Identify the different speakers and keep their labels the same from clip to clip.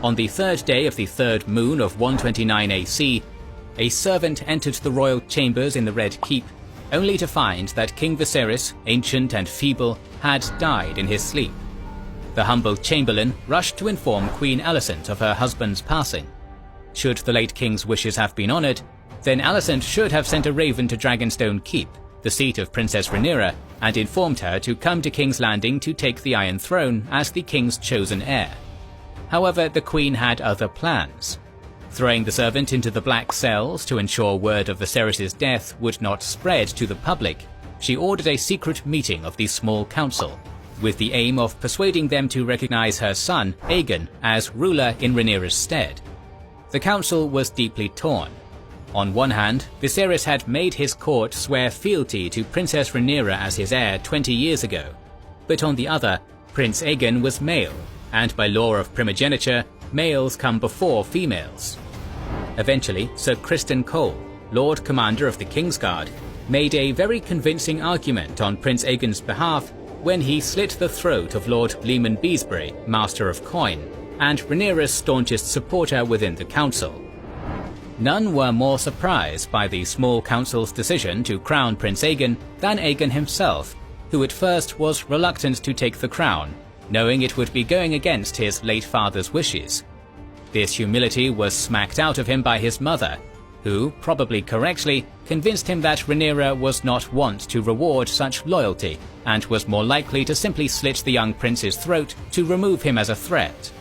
Speaker 1: On the third day of the third moon of 129 AC, a servant entered the royal chambers in the Red Keep, only to find that King Viserys, ancient and feeble, had died in his sleep. The humble chamberlain rushed to inform Queen Alicent of her husband's passing. Should the late king's wishes have been honoured, then Alicent should have sent a raven to Dragonstone Keep, the seat of Princess Rhaenyra, and informed her to come to King's Landing to take the Iron Throne as the king's chosen heir. However, the queen had other plans. Throwing the servant into the black cells to ensure word of Viserys' death would not spread to the public, she ordered a secret meeting of the small council, with the aim of persuading them to recognize her son, Aegon, as ruler in Rhaenyra's stead. The council was deeply torn. On one hand, Viserys had made his court swear fealty to Princess Rhaenyra as his heir 20 years ago, but on the other, Prince Aegon was male, and by law of primogeniture, males come before females. Eventually, Sir Criston Cole, Lord Commander of the Kingsguard, made a very convincing argument on Prince Aegon's behalf when he slit the throat of Lord Leman Beesbury, Master of Coin, and Rhaenyra's staunchest supporter within the council. None were more surprised by the small council's decision to crown Prince Aegon than Aegon himself, who at first was reluctant to take the crown, knowing it would be going against his late father's wishes. This humility was smacked out of him by his mother, who, probably correctly, convinced him that Rhaenyra was not wont to reward such loyalty, and was more likely to simply slit the young prince's throat to remove him as a threat.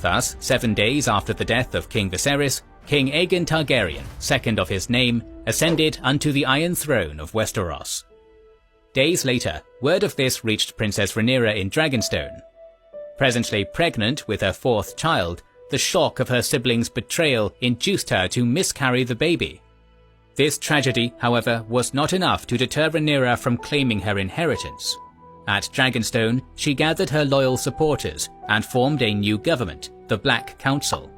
Speaker 1: Thus, 7 days after the death of King Viserys, King Aegon Targaryen, second of his name, ascended unto the Iron Throne of Westeros. Days later, word of this reached Princess Rhaenyra in Dragonstone. Presently pregnant with her fourth child, the shock of her siblings' betrayal induced her to miscarry the baby. This tragedy, however, was not enough to deter Rhaenyra from claiming her inheritance. At Dragonstone, she gathered her loyal supporters and formed a new government, the Black Council.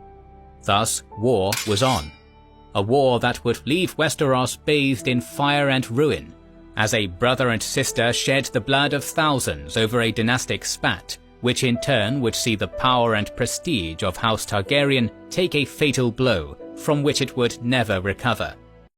Speaker 1: Thus, war was on. A war that would leave Westeros bathed in fire and ruin, as a brother and sister shed the blood of thousands over a dynastic spat, which in turn would see the power and prestige of House Targaryen take a fatal blow from which it would never recover.